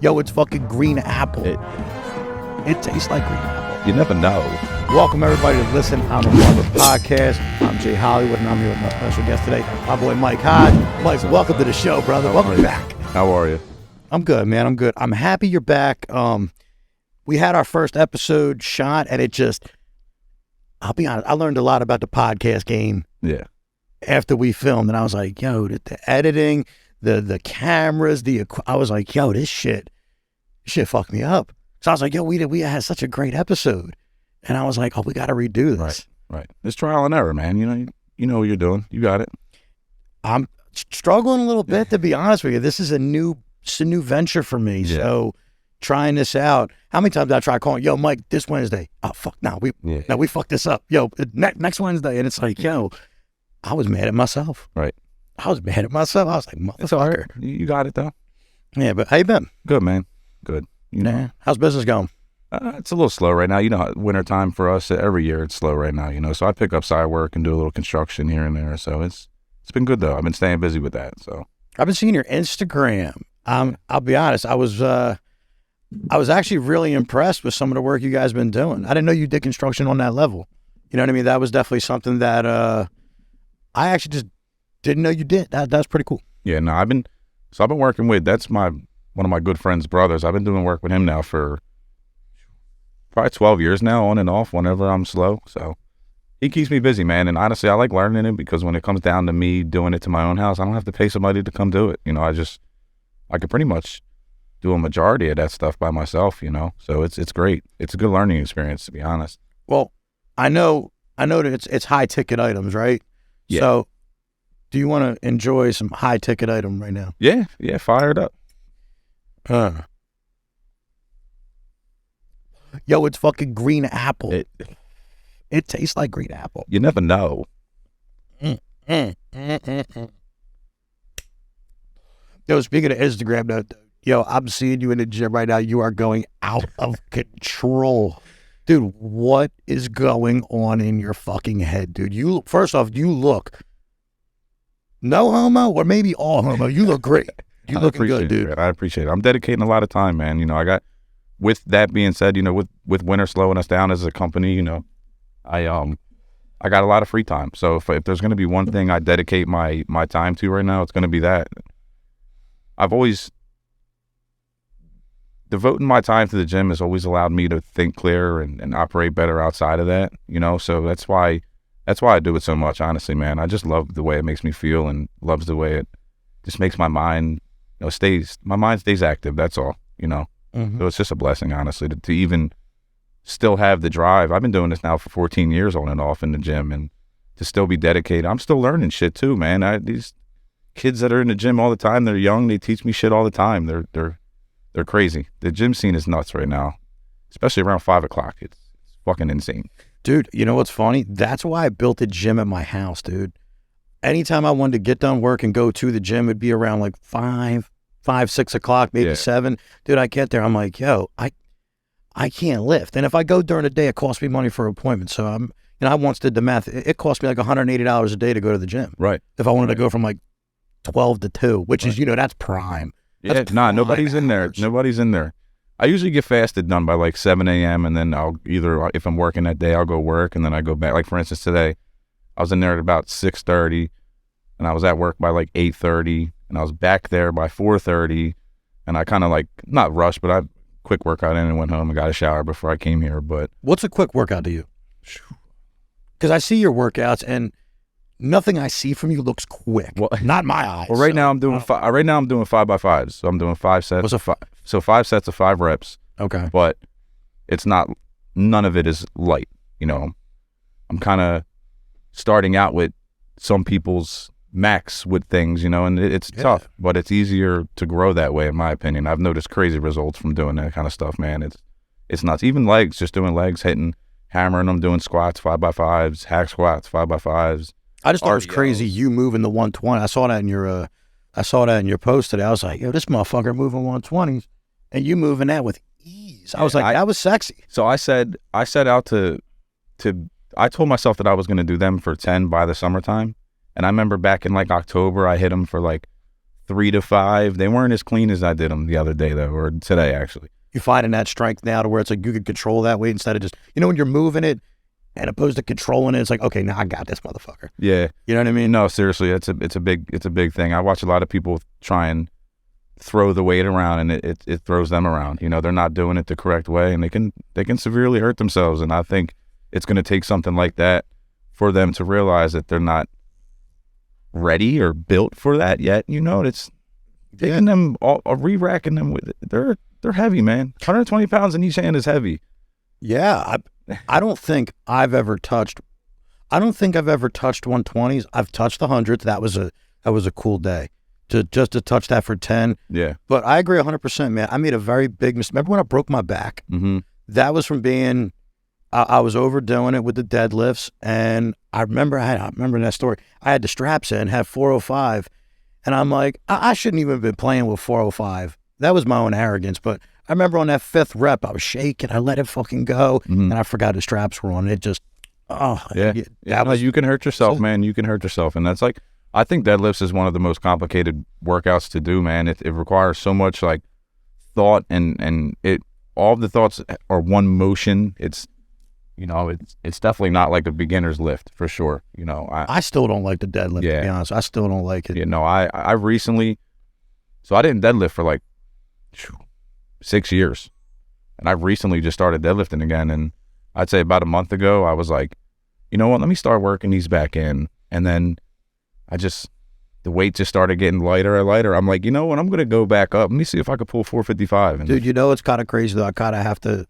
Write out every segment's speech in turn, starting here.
Yo, it's fucking green apple. It tastes like green apple. You never know. Welcome everybody to Listen, I'm a Barber podcast. I'm Jay Hollywood and I'm here with my special guest today, my boy Mike Hodge. Mike, welcome to the show, brother. Welcome back. How are you? I'm good, man. I'm good. I'm happy you're back. We had our first episode shot and it just, I'll be honest, I learned a lot about the podcast game. Yeah. After we filmed, and I was like, yo, the editing, the cameras, I was like, yo, this shit fucked me up. So I was like, yo, we had such a great episode. And I was like, oh, we got to redo this. Right. It's trial and error, man. You know what you're doing. You got it. I'm struggling a little bit, to be honest with you. This is a new venture for me. Yeah. So trying this out. How many times did I try calling, yo, Mike, this Wednesday? Oh, fuck, we fucked this up. Yo, next Wednesday. And it's like, yo, I was mad at myself. Right. I was mad at myself. I was like, motherfucker. You got it, though. Yeah, but how you been? Good, man. Good. You know. How's business going? It's a little slow right now. You know, winter time for us, every year it's slow right now, you know. So I pick up side work and do a little construction here and there. So it's been good, though. I've been staying busy with that. So I've been seeing your Instagram. I'll be honest. I was actually really impressed with some of the work you guys been doing. I didn't know you did construction on that level. You know what I mean? That was definitely something that I actually just didn't know you did. That's pretty cool. Yeah, no, I've been working with, one of my good friend's brothers. I've been doing work with him now for probably 12 years now, on and off, whenever I'm slow. So he keeps me busy, man. And honestly, I like learning it because when it comes down to me doing it to my own house, I don't have to pay somebody to come do it. You know, I could pretty much do a majority of that stuff by myself, you know? So it's great. It's a good learning experience, to be honest. Well, I know that it's high ticket items, right? Yeah. So do you want to enjoy some high ticket item right now? Yeah, fired up. Yo, it's fucking green apple. It tastes like green apple. You never know. Yo, speaking of Instagram, though, yo, I'm seeing you in the gym right now. You are going out of control. Dude, what is going on in your fucking head, dude? First off, you look no homo or maybe all homo. You look great. You looking good, dude. I appreciate it. I'm dedicating a lot of time, man. You know, with that being said, you know, with winter slowing us down as a company, you know, I got a lot of free time. So if there's going to be one thing I dedicate my time to right now, it's going to be that. I've always devoting my time to the gym has always allowed me to think clearer and operate better outside of that, you know. So that's why I do it so much, honestly, man. I just love the way it makes me feel and loves the way it just makes my mind, you know, my mind stays active. That's all, you know. Mm-hmm. So it's just a blessing, honestly, to even still have the drive. I've been doing this now for 14 years on and off in the gym, and to still be dedicated. I'm still learning shit too, man. These kids that are in the gym all the time, they're young, they teach me shit all the time. They're crazy. The gym scene is nuts right now, especially around 5 o'clock. It's fucking insane. Dude, you know what's funny? That's why I built a gym at my house, dude. Anytime I wanted to get done work and go to the gym, it'd be around like 6 o'clock, maybe 7. Dude, I get there, I'm like, yo, I can't lift. And if I go during the day, it costs me money for appointments. So I once did the math. It cost me like $180 a day to go to the gym. Right. If I wanted to go from like 12 to 2, which is, you know, that's prime. Nobody's in there. Nobody's in there. I usually get fasted done by like 7 a.m. and then I'll either, if I'm working that day, I'll go work and then I go back. Like for instance, today, I was in there at about 6:30 and I was at work by like 8:30 and I was back there by 4:30 and I kind of like, not rushed, but I quick workout in and went home and got a shower before I came here. But what's a quick workout to you? Because I see your workouts and nothing I see from you looks quick. Well, not my eyes. Well, right now I'm doing 5x5s. So I'm doing 5 sets. What's a 5? So 5 sets of 5 reps. Okay. But none of it is light. You know, I'm kind of starting out with some people's max with things, you know, and it's tough, but it's easier to grow that way, in my opinion. I've noticed crazy results from doing that kind of stuff, man. It's nuts. Even legs, just doing legs, hammering them, doing squats, 5x5s, hack squats, 5x5s. I just thought it was crazy you moving the 120. I saw that in your post today. I was like, yo, this motherfucker moving 120s and you moving that with ease. I was like, that was sexy. So I set out to I told myself that I was going to do them for 10 by the summertime. And I remember back in like October, I hit them for like 3 to 5. They weren't as clean as I did them the other day, though, or today, actually. You finding that strength now to where it's like you can control that weight instead of just, when you're moving it and opposed to controlling it, it's like, okay, now I got this motherfucker. Yeah. You know what I mean? No, seriously, it's a big thing. I watch a lot of people try and throw the weight around, and it throws them around. They're not doing it the correct way, and they can severely hurt themselves. And I think it's going to take something like that for them to realize that they're not ready or built for that yet. It's taking them all, re-racking them with it. They're heavy, man. 120 pounds in each hand is heavy. Yeah, I don't think I've ever touched 120s. I've touched the hundreds. That was a cool day to touch that for 10. Yeah. But I agree 100%, man. I made a very big mistake. Remember when I broke my back? Mm-hmm. That was from being, I was overdoing it with the deadlifts, and I remember that story. I had the straps in, had 405, and I'm like, I shouldn't even have been playing with 405. That was my own arrogance, but I remember on that 5th rep, I was shaking. I let it fucking go, and I forgot the straps were on. It just, you can hurt yourself, man. You can hurt yourself, and that's like, I think deadlifts is one of the most complicated workouts to do, man. It requires so much like thought, and all of the thoughts are one motion. It's definitely not like a beginner's lift for sure. I still don't like the deadlift, to be honest. I still don't like it. I recently, so I didn't deadlift for like 6 years, and I've recently just started deadlifting again. And I'd say about a month ago, I was like, you know what, let me start working these back in. And then the weight just started getting lighter and lighter. I'm like, you know what, I'm going to go back up. Let me see if I could pull 455. Dude, it's kind of crazy though. I got to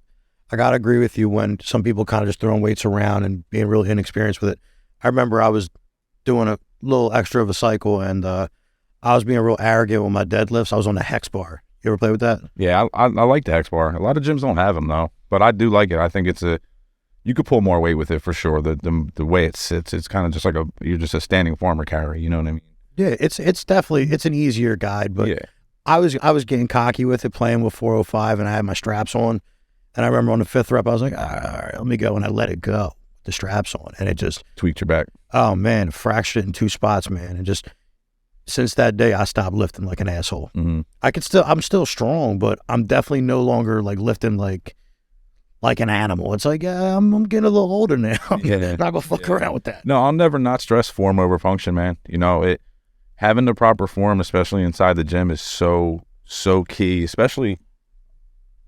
agree with you when some people kind of just throwing weights around and being really inexperienced with it. I remember I was doing a little extra of a cycle, and I was being real arrogant with my deadlifts. I was on the hex bar. You ever play with that? Yeah, I like the hex bar. A lot of gyms don't have them though, but I do like it. I think you could pull more weight with it for sure. The way it sits, it's kind of just like you're just a standing farmer carry. You know what I mean? Yeah, it's definitely an easier guide, but I was getting cocky with it, playing with 405, and I had my straps on. And I remember on the 5th rep, I was like, all right, let me go. And I let it go, the straps on. And it just tweaked your back. Oh, man, fractured it in 2 spots, man. And just since that day, I stopped lifting like an asshole. Mm-hmm. I'm still strong, but I'm definitely no longer like lifting like an animal. It's like, I'm getting a little older now. Yeah. Not going to fuck around with that. No, I'll never not stress form over function, man. Having the proper form, especially inside the gym, is so key, especially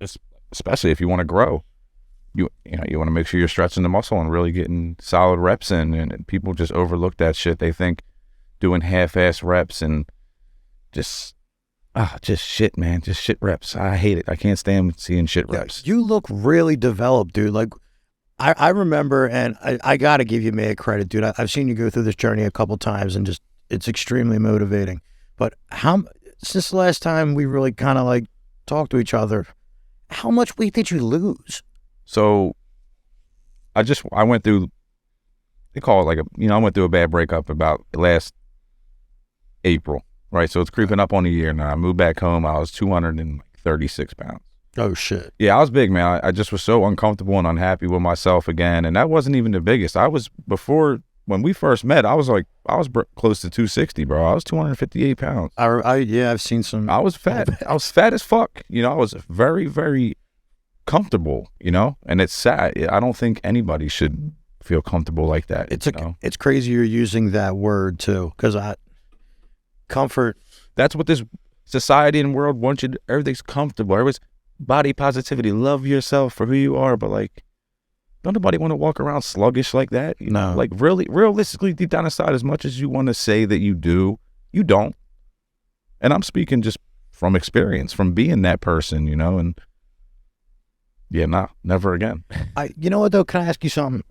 if you want to grow. You want to make sure you're stretching the muscle and really getting solid reps in, and people just overlook that shit. They think doing half-ass reps and just shit, man, just shit reps. I hate it. I can't stand seeing shit reps. You look really developed, dude. Like I remember, and I got to give you mad credit, dude. I've seen you go through this journey a couple times, and just it's extremely motivating. But since the last time we really kind of like talked to each other, how much weight did you lose? So I went through, they call it like I went through a bad breakup about last April, right? So it's creeping up on a year now. I moved back home. I was 236 pounds. Oh, shit. Yeah, I was big, man. I just was so uncomfortable and unhappy with myself again. And that wasn't even the biggest. When we first met, I was close to 260, bro. I was 258 pounds. I've seen some. I was fat. I was fat as fuck. I was very, very comfortable, and it's sad. I don't think anybody should feel comfortable like that. It's crazy you're using that word too, because comfort. That's what this society and world wants you to, everything's comfortable. Everybody's body positivity, love yourself for who you are, but like, don't nobody want to walk around sluggish like that. No. Like really, realistically, deep down inside, as much as you want to say that you do, you don't. And I'm speaking just from experience, from being that person, and never again. You know what though? Can I ask you something?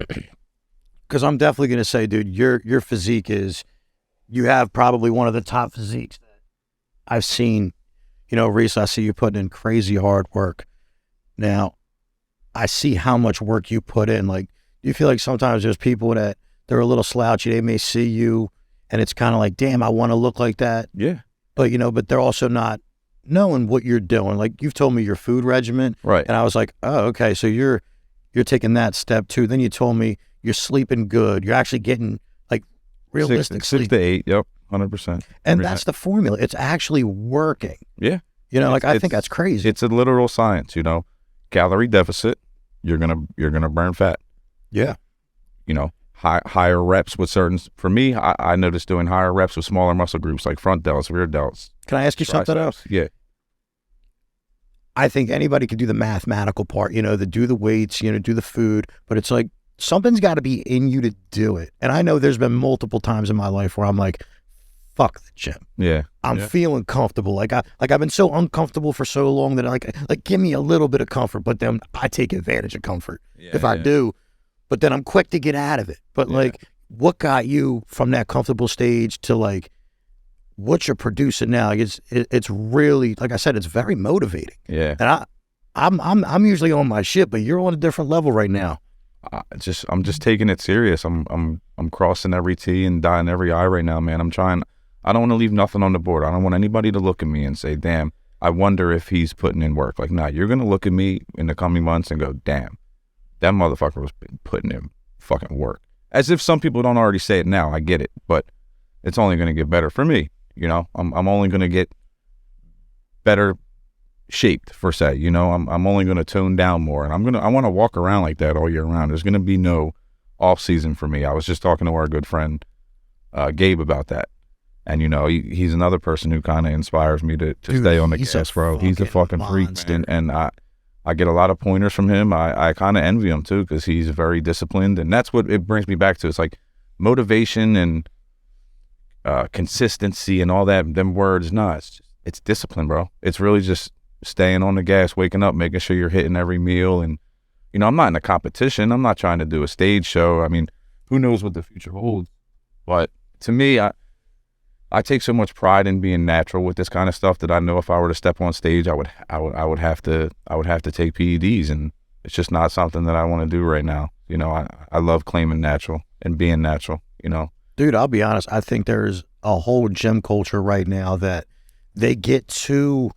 Because I'm definitely going to say, dude, your physique you have probably one of the top physiques that I've seen. Reese, I see you putting in crazy hard work. Now, I see how much work you put in. Like, do you feel like sometimes there's people that they're a little slouchy, they may see you and it's kind of like, damn, I want to look like that. Yeah. But, but they're also not knowing what you're doing. Like, you've told me your food regimen. Right. And I was like, oh, okay. So you're taking that step too. Then you told me you're sleeping good. You're actually getting like realistic 6 to 8. Yep. 100%. And that's the formula. It's actually working. Yeah. You know, like I think that's crazy. It's a literal science, you know. Calorie deficit, you're gonna burn fat. Yeah. You know, higher reps with certain. For me, I noticed doing higher reps with smaller muscle groups like front delts, rear delts. Can I ask you something else? Yeah. I think anybody could do the mathematical part, you know, do the weights, you know, do the food, but it's like something's got to be in you to do it. And I know there's been multiple times in my life where I'm like, fuck the gym. Yeah. I'm feeling comfortable. Like I've been so uncomfortable for so long that like give me a little bit of comfort, but then I take advantage of comfort if I do. But then I'm quick to get out of it. But like, what got you from that comfortable stage to like what you're producing now? Like it's really, like I said, it's very motivating. Yeah. And I'm usually on my shit, but you're on a different level right now. I'm just taking it serious. I'm crossing every T and dotting every I right now, man. I don't want to leave nothing on the board. I don't want anybody to look at me and say, damn, I wonder if he's putting in work. Like, nah, you're going to look at me in the coming months and go, damn, that motherfucker was putting in fucking work. As if some people don't already say it now. I get it, but it's only going to get better for me. You know, I'm only going to get better shaped, per se. You know, I'm only going to tone down more, and I want to walk around like that all year round. There's going to be no off season for me. I was just talking to our good friend Gabe about that, and you know, he's another person who kind of inspires me to stay on the gas, bro. He's a fucking freak, and I get a lot of pointers from him. I kind of envy him too, because he's very disciplined, and that's what it brings me back to. It's like motivation and consistency and all that, them words. No, it's discipline, bro. It's really just staying on the gas, waking up, making sure you're hitting every meal. And, you know, I'm not in a competition. I'm not trying to do a stage show. I mean, who knows what the future holds? But to me, I take so much pride in being natural with this kind of stuff that I know if I were to step on stage, I would have to take PEDs, and it's just not something that I want to do right now. You know, I love claiming natural and being natural, you know. Dude, I'll be honest. I think there's a whole gym culture right now that they get too,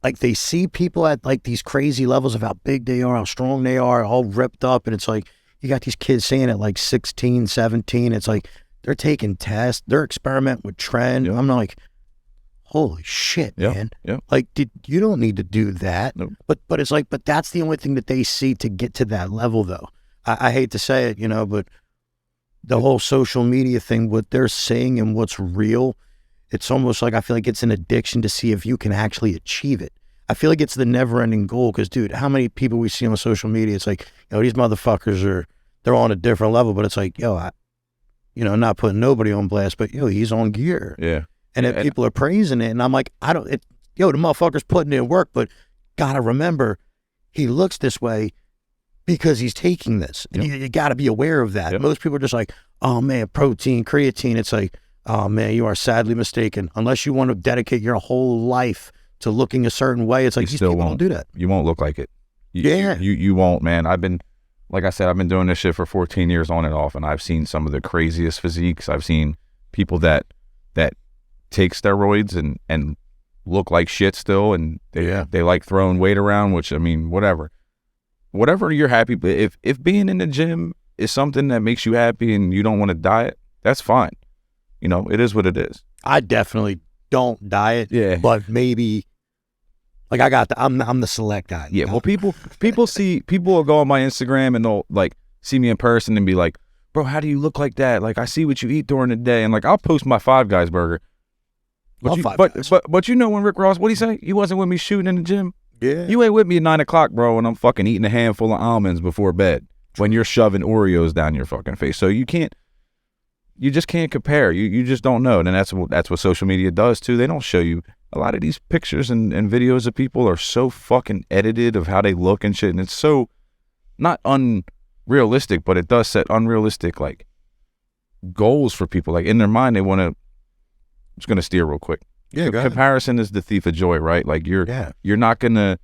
like they see people at like these crazy levels of how big they are, how strong they are, all ripped up. And it's like, you got these kids saying at like 16, 17, it's like they're taking tests, they're experimenting with trend. Yeah. I'm like, holy shit, man. Yeah. Like, you don't need to do that. Nope. But it's like, but that's the only thing that they see to get to that level though. I hate to say it, you know, but the whole social media thing, what they're saying and what's real, it's almost like I feel like it's an addiction to see if you can actually achieve it. I feel like it's the never-ending goal because, dude, how many people we see on social media, it's like, you know, these motherfuckers they're on a different level, but it's like, yo, I'm not putting nobody on blast, but, yo, he's on gear. Yeah. And if people are praising it, and I'm like, the motherfucker's putting in work, but gotta remember, he looks this way because he's taking this. And you got to be aware of that. Yep. Most people are just like, oh, man, protein, creatine. It's like, oh, man, you are sadly mistaken. Unless you want to dedicate your whole life to looking a certain way, it's like, these people don't do that. You won't look like it. You won't, man. Like I said, I've been doing this shit for 14 years on and off, and I've seen some of the craziest physiques. I've seen people that take steroids and look like shit still, and they like throwing weight around, which, I mean, whatever you're happy, but if being in the gym is something that makes you happy and you don't want to diet, that's fine. You know, it is what it is. I definitely don't diet, but maybe like I'm the select guy. Yeah, well, people will go on my Instagram and they'll like see me in person and be like, bro, how do you look like that? Like, I see what you eat during the day, and like I'll post my Five Guys burger. But you know when Rick Ross, what'd he say? He wasn't with me shooting in the gym. Yeah. You ain't with me at 9 o'clock, bro, and I'm fucking eating a handful of almonds before bed when you're shoving Oreos down your fucking face. So you just can't compare. You just don't know. And that's what social media does too. They don't show you a lot of these pictures and videos of people are so fucking edited of how they look and shit. And it's so not unrealistic, but it does set unrealistic like goals for people. Like in their mind, they want to, I'm just going to steer real quick. Yeah, comparison is the thief of joy, right? Like you're not gonna.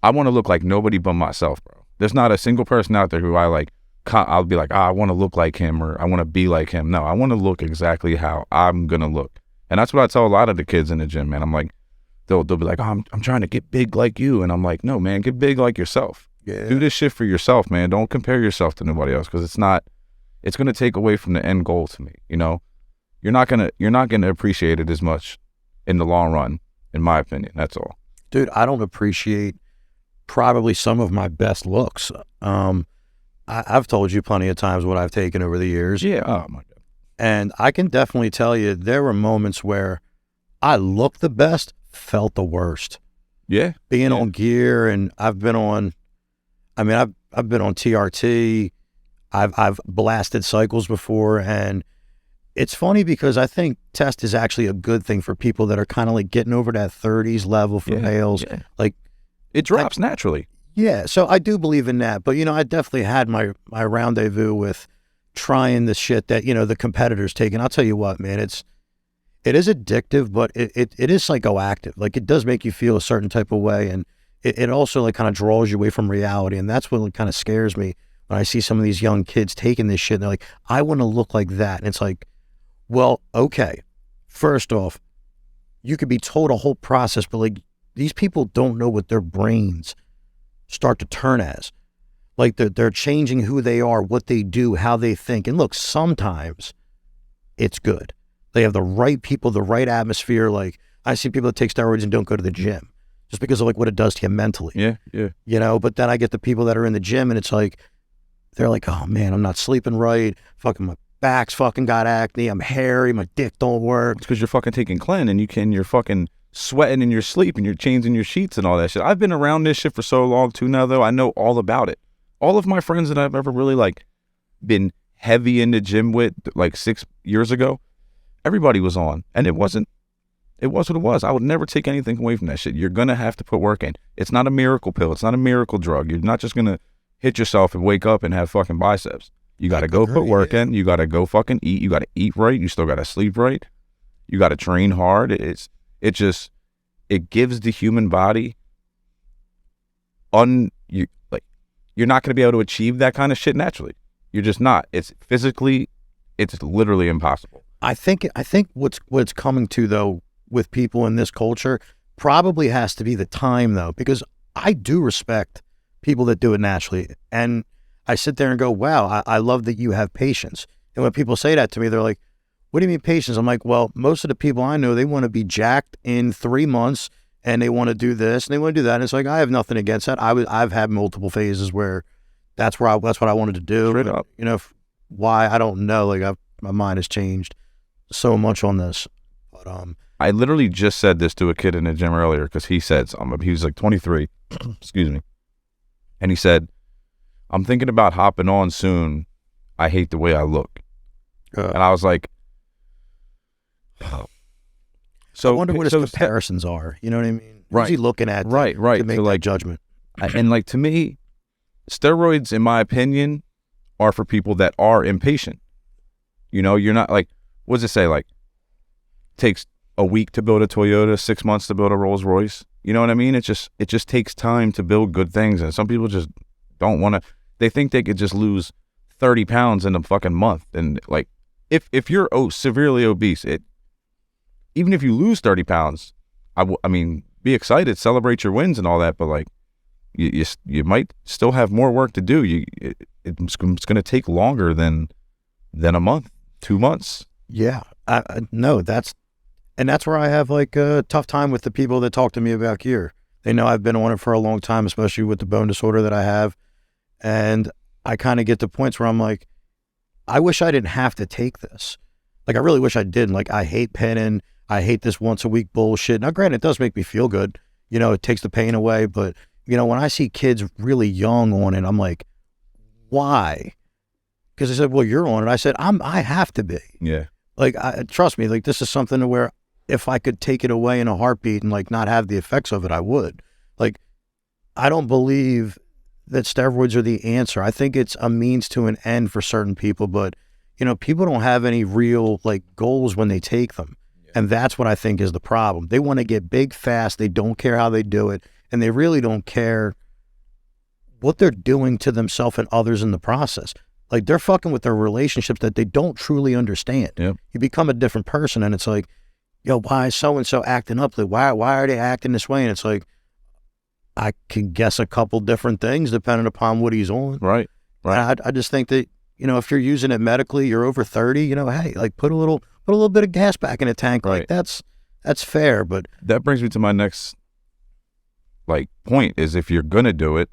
I want to look like nobody but myself, bro. There's not a single person out there who I'll be like, I want to look like him or I want to be like him. No, I want to look exactly how I'm gonna look, and that's what I tell a lot of the kids in the gym, man. I'm like, they'll be like, oh, I'm trying to get big like you, and I'm like, no, man, get big like yourself. Yeah. Do this shit for yourself, man. Don't compare yourself to nobody else because it's gonna take away from the end goal to me, you know. you're not gonna appreciate it as much in the long run, in my opinion. That's all. Dude, I don't appreciate probably some of my best looks. I've told you plenty of times what I've taken over the years. Yeah. Oh my God. And I can definitely tell you there were moments where I looked the best, felt the worst. Yeah. Being on gear, and I've been on TRT, I've blasted cycles before, and it's funny because I think test is actually a good thing for people that are kind of like getting over that 30s level for males. Yeah. Like it drops naturally. Yeah, so I do believe in that, but I definitely had my rendezvous with trying the shit that the competitors take, and I'll tell you what, man, it is addictive, but it is psychoactive. Like it does make you feel a certain type of way, and it also like kind of draws you away from reality, and that's what kind of scares me when I see some of these young kids taking this shit. And they're like, I want to look like that, and it's like, well, okay, first off, you could be told a whole process, but like these people don't know what their brains start to turn as. Like they're changing who they are, what they do, how they think. And look, sometimes it's good. They have the right people, the right atmosphere. Like I see people that take steroids and don't go to the gym just because of like what it does to you mentally. Yeah. But then I get the people that are in the gym and it's like, they're like, oh man, I'm not sleeping right. Fucking my back's fucking got acne. I'm hairy. My dick don't work. It's because you're fucking taking Clen and you're fucking sweating in your sleep and you're changing your sheets and all that shit. I've been around this shit for so long too now, though. I know all about it. All of my friends that I've ever really like been heavy in the gym with like 6 years ago, everybody was on, and it was what it was. I would never take anything away from that shit. You're gonna have to put work in. It's not a miracle pill. It's not a miracle drug. You're not just gonna hit yourself and wake up and have fucking biceps. You gotta go put work in. You gotta go fucking eat. You gotta eat right. You still gotta sleep right. You gotta train hard. It gives the human body you're not going to be able to achieve that kind of shit naturally. You're just not. It's literally impossible. I think what it's coming to though with people in this culture probably has to be the time though, because I do respect people that do it naturally, and I sit there and go, wow, I love that you have patience. And when people say that to me, they're like, what do you mean patience? I'm like, well, most of the people I know, they want to be jacked in 3 months. And they want to do this and they want to do that. And it's like, I have nothing against that. I've had multiple phases where that's what I wanted to do. Straight up. Why, I don't know. Like my mind has changed so much on this. But I literally just said this to a kid in the gym earlier because he said something. He was like 23, excuse me. And he said, I'm thinking about hopping on soon. I hate the way I look. And I was like, oh. So I wonder what his comparisons are. You know what I mean? Right. Who's he looking at right. to make that judgment? And like to me, steroids, in my opinion, are for people that are impatient. You're not like, what does it say? Like, takes a week to build a Toyota, 6 months to build a Rolls Royce. You know what I mean? It just takes time to build good things. And some people just don't want to, they think they could just lose 30 pounds in a fucking month. And like, if you're severely obese, even if you lose 30 pounds, I mean, be excited, celebrate your wins and all that, but like, you might still have more work to do. It's going to take longer than a month, 2 months. Yeah, no, that's where I have like a tough time with the people that talk to me about gear. They know I've been on it for a long time, especially with the bone disorder that I have. And I kind of get to points where I'm like, I wish I didn't have to take this. Like, I really wish I didn't. Like, I hate pinning. I hate this once a week bullshit. Now, granted, it does make me feel good. It takes the pain away. But, when I see kids really young on it, I'm like, why? Because they said, well, you're on it. I said, I have to be. Yeah. Like, trust me, like, this is something where if I could take it away in a heartbeat and, like, not have the effects of it, I would. Like, I don't believe that steroids are the answer. I think it's a means to an end for certain people. But, people don't have any real, like, goals when they take them. And that's what I think is the problem. They want to get big fast. They don't care how they do it. And they really don't care what they're doing to themselves and others in the process. Like, they're fucking with their relationships that they don't truly understand. Yep. You become a different person, and it's like, yo, why is so-and-so acting up? Like, why are they acting this way? And it's like, I can guess a couple different things depending upon what he's on. Right. I just think that, if you're using it medically, you're over 30, hey, like put a little put a little bit of gas back in the tank. Right. Like that's fair. But that brings me to my next point is if you're going to do it,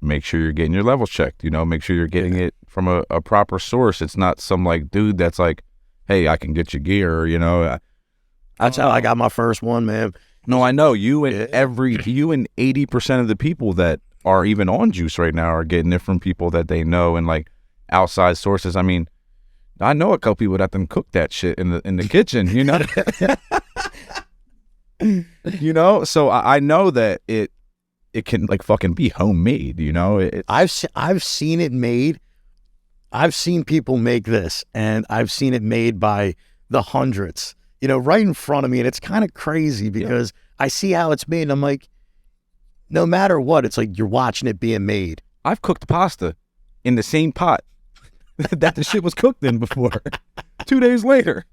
make sure you're getting your levels checked, make sure you're getting it from a proper source. It's not some dude that's like, hey, I can get you gear, That's how I got my first one, man. No, I know you and 80% of the people that are even on juice right now are getting it from people that they know and outside sources. I mean, I know a couple people that then cook that shit in the kitchen, So I know that it can fucking be homemade, I've seen it made. I've seen people make this, and I've seen it made by the hundreds, right in front of me. And it's kind of crazy because I see how it's made. And I'm like, no matter what, it's like you're watching it being made. I've cooked pasta in the same pot that the shit was cooked in before. 2 days later,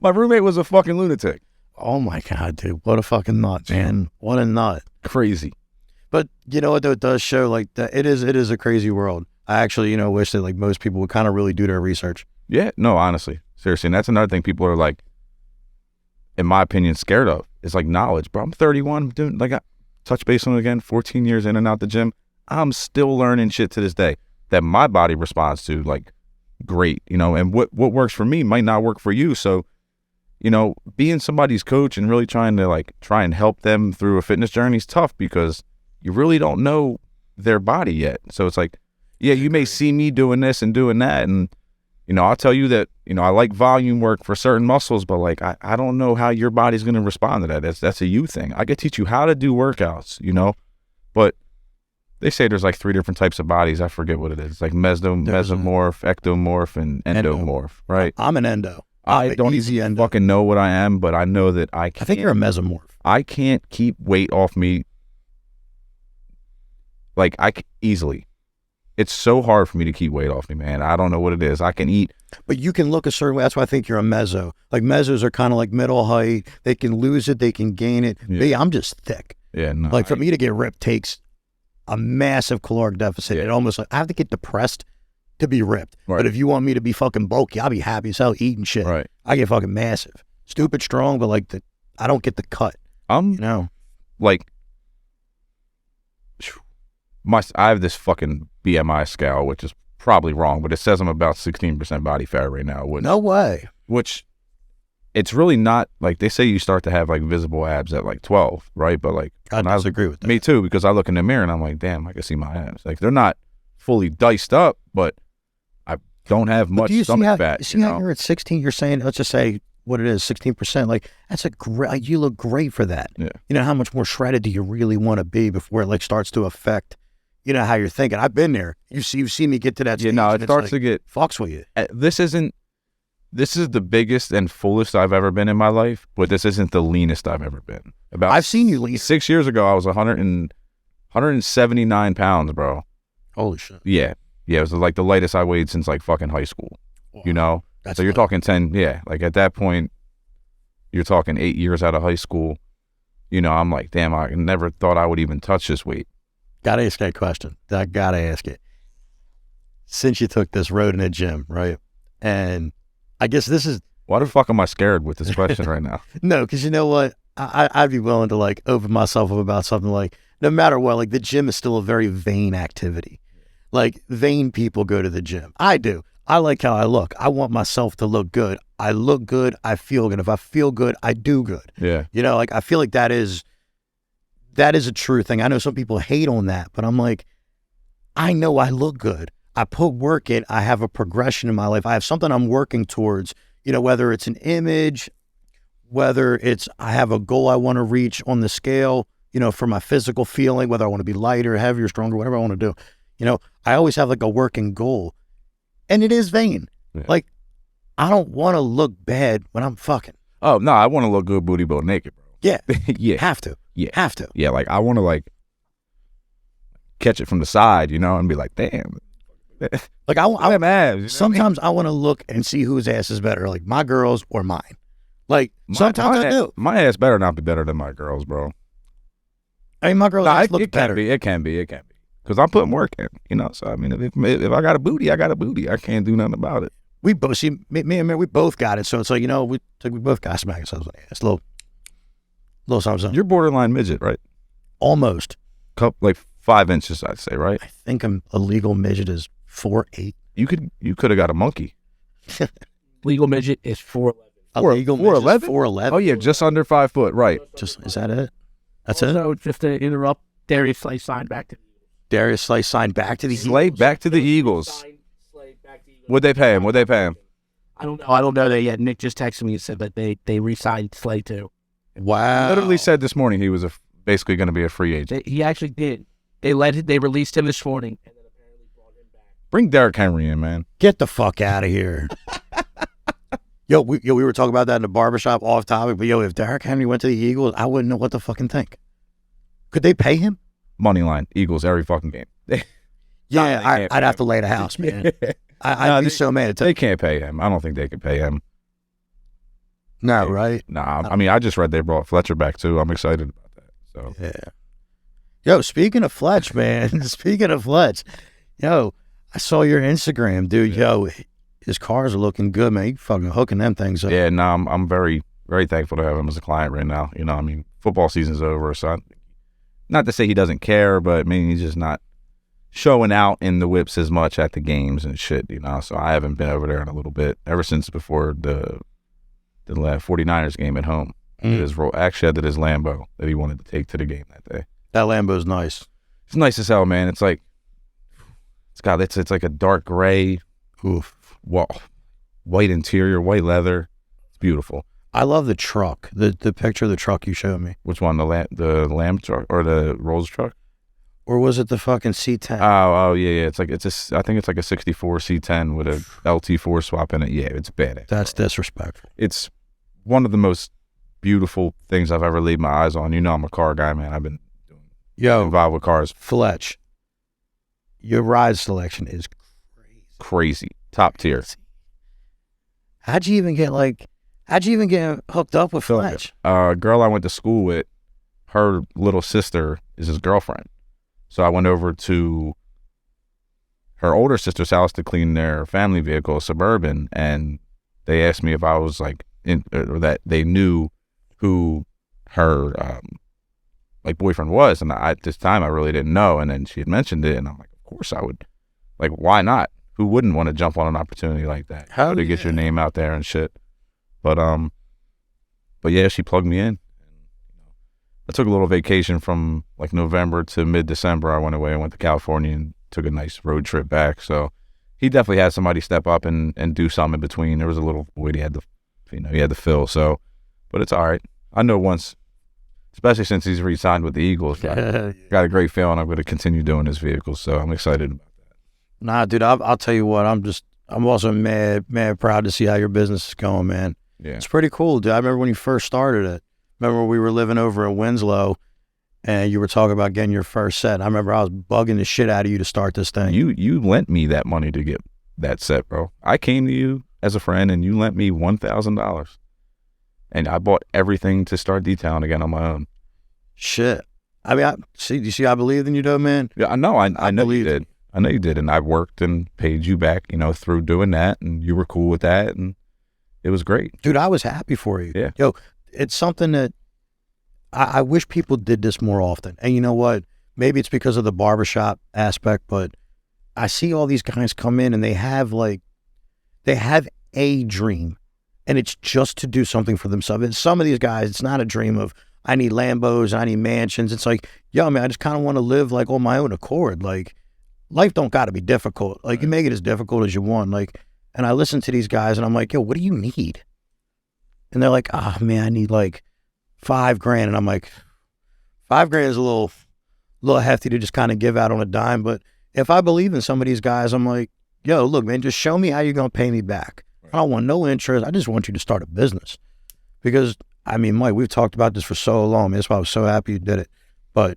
my roommate was a fucking lunatic. Oh my God, dude. What a fucking nut, man. What a nut. Crazy. But you know what, though, it does show that it is a crazy world. I actually, wish that most people would kind of really do their research. Yeah, no, honestly. Seriously. And that's another thing people are in my opinion, scared of. It's knowledge, bro. I'm 31, doing I touch base on it again, 14 years in and out the gym. I'm still learning shit to this day that my body responds to great, and what works for me might not work for you. So, being somebody's coach and really trying to try and help them through a fitness journey is tough because you really don't know their body yet. So it's you may see me doing this and doing that. And, I'll tell you that, I like volume work for certain muscles, but I don't know how your body's going to respond to that. That's a you thing. I could teach you how to do workouts, but they say there's 3 different types of bodies. I forget what it is. It's mesomorph, ectomorph, and endomorph, right? I'm an endo. I don't even fucking know what I am, but I know that I think you're a mesomorph. I can't keep weight off me easily. It's so hard for me to keep weight off me, man. I don't know what it is. I can eat. But you can look a certain way. That's why I think you're a meso. Mesos are kind of middle height. They can lose it. They can gain it. Yeah. Me, I'm just thick. Yeah, no. For me to get ripped takes a massive caloric deficit. It almost I have to get depressed to be ripped. Right. But if you want me to be fucking bulky, I'll be happy as hell eating shit. Right. I get fucking massive. Stupid strong, but I don't get the cut. I have this fucking BMI scale, which is probably wrong, but it says I'm about 16% body fat right now. No way. Which it's really not. They say you start to have visible abs at 12, right? But I disagree with that. Me too, because I look in the mirror and I'm like, damn, I can see my abs. They're not fully diced up, but I don't have much stomach fat. You see how you're at 16? You're saying, let's just say what it is, 16%. That's a great. You look great for that. Yeah. How much more shredded do you really want to be before it starts to affect how you're thinking? I've been there. You've seen me get to that stage. Yeah, no, it starts to get fucks with you. This is the biggest and fullest I've ever been in my life, but this isn't the leanest I've ever been. I've seen you lean. 6 years ago, I was 179 pounds, bro. Holy shit. Yeah. Yeah, it was the lightest I weighed since fucking high school. Wow. So you're talking 10, at that point, you're talking 8 years out of high school. I'm damn, I never thought I would even touch this weight. Gotta ask that question. I gotta ask it. Since you took this road in the gym, right? And I guess this is... Why the fuck am I scared with this question right now? No, because you know what? I'd be willing to open myself up about something no matter what, the gym is still a very vain activity. Vain people go to the gym. I do. I like how I look. I want myself to look good. I look good. I feel good. If I feel good, I do good. Yeah. I feel like that is a true thing. I know some people hate on that, but I'm I know I look good. I put work in. I have a progression in my life. I have something I'm working towards, whether it's an image, whether it's I have a goal I want to reach on the scale, for my physical feeling, whether I want to be lighter, heavier, stronger, whatever I want to do. I always have a working goal. And it is vain. Yeah. I don't want to look bad when I'm fucking. Oh, no, I want to look good booty butt naked, bro. Yeah. Yeah. Have to. Yeah. Have to. Yeah, I want to catch it from the side, and be damn. I have abs. Sometimes I want to look and see whose ass is better, my girls or mine. Sometimes I do. My ass better not be better than my girls, bro. I mean, my girls look better. It can be. Because I'm putting work in, So, I mean, if I got a booty, I got a booty. I can't do nothing about it. We both see me and Mary, we both got it. So it's like, you know, we both got smack ourselves in the ass. Little something. You're borderline midget, right? Almost. Like 5 inches, I'd say, right? I think a legal midget is 4'8". You could have got a monkey. Legal midget is 4'11". A legal midget is 4'11"? 4'11". Oh yeah, just under 5 foot, right? Is that it? That's also, it. just to interrupt, Darius Slay signed back to the Eagles. Darius Slay signed back to the Slay Eagles. back to the Eagles. What'd they pay him? I don't know that yet. Nick just texted me and said that they re-signed Slay too. Wow. Literally said this morning he was basically going to be a free agent. He actually did. They released him this morning, and then apparently brought him back. Bring Derrick Henry in, man. Get the fuck out of here. Yo, we were talking about that in the barbershop off topic, but if Derrick Henry went to the Eagles, I wouldn't know what to fucking think. Could they pay him? Money line, Eagles every fucking game. Yeah, I'd have to lay the house, man. I'd be so mad. They can't pay him. I don't think they could pay him. No, right? Nah, I mean, I just read they brought Fletcher back too. I'm excited about that. So yeah. Yo, speaking of Fletch, man. Speaking of Fletch, yo, I saw your Instagram, dude. Yeah. Yo, his cars are looking good, man. You fucking hooking them things up. yeah, no, I'm very, very thankful to have him as a client right now. You know, I mean, football season's over, so not to say he doesn't care, but I mean, he's just not showing out in the whips as much at the games and shit, you know. So I haven't been over there in a little bit, ever since before the 49ers game at home. Actually, I did his Lambo that he wanted to take to the game that day. That Lambo's nice. It's nice as hell, man. It's like it's like a dark gray, white interior, white leather. It's beautiful. I love the truck. The picture of the truck you showed me. Which one? The Lamb truck or the Rolls truck? Or was it the fucking C10? Oh yeah. I think it's like a 64 C10 with a LT4 swap in it. Yeah, it's badass. That's disrespectful. It's one of the most beautiful things I've ever laid my eyes on. You know, I'm a car guy, man. I've been involved with cars. Fletch, your ride selection is crazy. Top tier. How'd you even get hooked up with Fletch? A girl I went to school with, her little sister is his girlfriend. So I went over to her older sister's house to clean their family vehicle, a Suburban, and they asked me if I was like or that they knew who her boyfriend was, and at this time I really didn't know. And then she had mentioned it, and I'm like, of course I would. Like, why not? Who wouldn't want to jump on an opportunity like that? How to get your name out there and shit. But yeah, she plugged me in. I took a little vacation from like November to mid-December. I went away. I went to California and took a nice road trip back. So he definitely had somebody step up and do something in between. There was a little void he had to fill. So, but it's all right. I know once, especially since he's re-signed with the Eagles, got a great feeling I'm going to continue doing his vehicles. So I'm excited about that. Nah, dude, I'll tell you what. I'm also mad proud to see how your business is going, man. Yeah, it's pretty cool, dude. I remember when you first started it. Remember we were living over in Winslow, and you were talking about getting your first set. I remember I was bugging the shit out of you to start this thing. You lent me that money to get that set, bro. I came to you as a friend, and you lent me $1,000, and I bought everything to start detailing again on my own. Shit. I mean, you see, I believed in you, though, man. Yeah, I know. I know you did. I know you did, and I worked and paid you back, through doing that, and you were cool with that, and it was great. Dude, I was happy for you. Yeah. Yo, it's something that I wish people did this more often. And you know what? Maybe it's because of the barbershop aspect, but I see all these guys come in and they have a dream, and it's just to do something for themselves. And some of these guys, it's not a dream of, I need Lambos, I need mansions. It's like, yo, man, I just kind of want to live like on my own accord. Like, life don't got to be difficult. Like, you make it as difficult as you want. Like, and I listen to these guys and I'm like, yo, what do you need? And they're like, oh man, I need like $5,000. And I'm like, $5,000 is a little hefty to just kind of give out on a dime. But if I believe in some of these guys, I'm like, yo, look, man, just show me how you're going to pay me back. I don't want no interest. I just want you to start a business. Because, I mean, Mike, we've talked about this for so long, man. That's why I was so happy you did it. But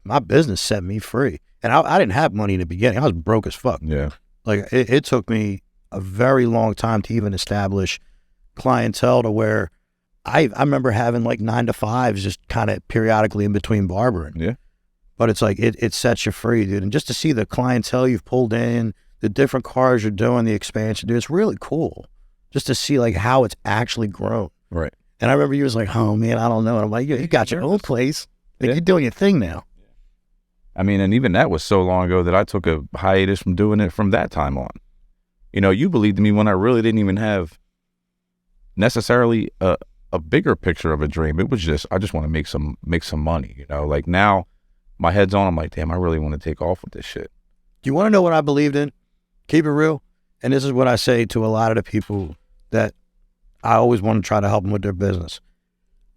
my business set me free. And I didn't have money in the beginning. I was broke as fuck. Yeah. Like, it took me a very long time to even establish clientele to where I remember having like 9 to 5s just kind of periodically in between barbering. Yeah. But it's like, it sets you free, dude. And just to see the clientele you've pulled in, the different cars you're doing, the expansion, dude, it's really cool just to see like how it's actually grown. Right. And I remember you was like, oh man, I don't know. And I'm like, you got your own place. Like you're doing your thing now. I mean, and even that was so long ago that I took a hiatus from doing it from that time on. You know, you believed in me when I really didn't even have necessarily a bigger picture of a dream. It was just, I just want to make some money, you know? Like now my head's on, I'm like, damn, I really want to take off with this shit. Do you want to know what I believed in? Keep it real. And this is what I say to a lot of the people that I always want to try to help them with their business.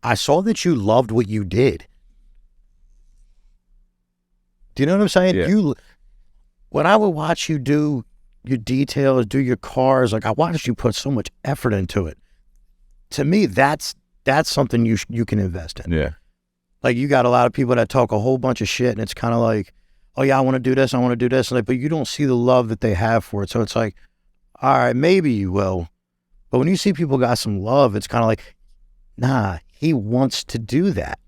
I saw that you loved what you did. Do you know what I'm saying? Yeah. When I would watch you do your details, do your cars, like I watched you put so much effort into it. To me, that's something you can invest in. Yeah. Like you got a lot of people that talk a whole bunch of shit and it's kind of like, oh yeah, I want to do this, I want to do this. Like, but you don't see the love that they have for it. So it's like, all right, maybe you will. But when you see people got some love, it's kind of like, nah, he wants to do that.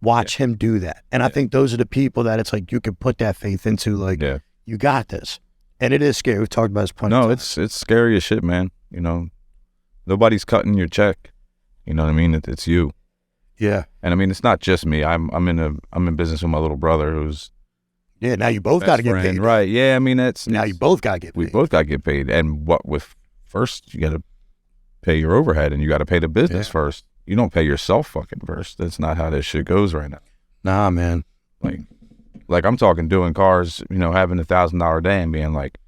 Watch him do that. And I think those are the people that it's like you can put that faith into, like, you got this. And it is scary. We've talked about this plenty of times. It's scary as shit, man. You know, nobody's cutting your check. You know what I mean? It's you. Yeah. And I mean, it's not just me. I'm in business with my little brother who's now you both got to get paid. Right. Yeah. I mean, now you both got to get paid. We both got to get paid. And first you got to pay your overhead and you got to pay the business first. You don't pay yourself fucking first. That's not how this shit goes right now. Nah, man. Like I'm talking doing cars, you know, having $1,000 day and being like,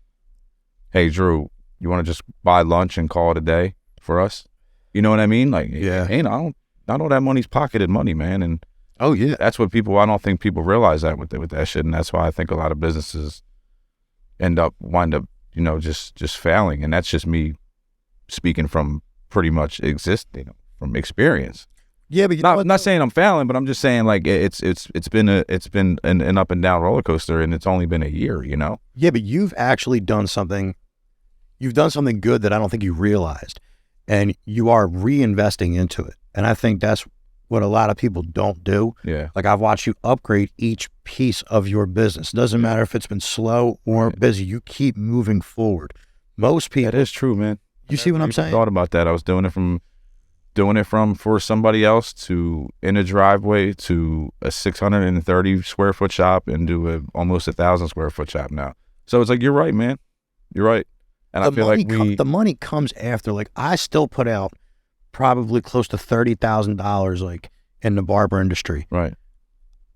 hey, Drew, you want to just buy lunch and call it a day for us? You know what I mean? Like, hey, not all that money's pocketed money, man. And that's what I don't think people realize that with that shit. And that's why I think a lot of businesses wind up, you know, just failing. And that's just me speaking from pretty much from experience. Yeah, but not saying I'm failing, but I'm just saying like it's been an up and down roller coaster, and it's only been a year, you know. Yeah, but you've actually done something. You've done something good that I don't think you realized, and you are reinvesting into it. And I think that's what a lot of people don't do. Yeah. Like I've watched you upgrade each piece of your business. It doesn't matter if it's been slow or busy. You keep moving forward. Most people. That is true, man. You see what I'm saying? Thought about that. I was doing it from for somebody else to in a driveway to a 630 square foot shop and do almost 1,000 square foot shop now. So it's like, you're right, man. You're right. And I feel like the money comes after. Like I still put out probably close to $30,000 like in the barber industry. Right.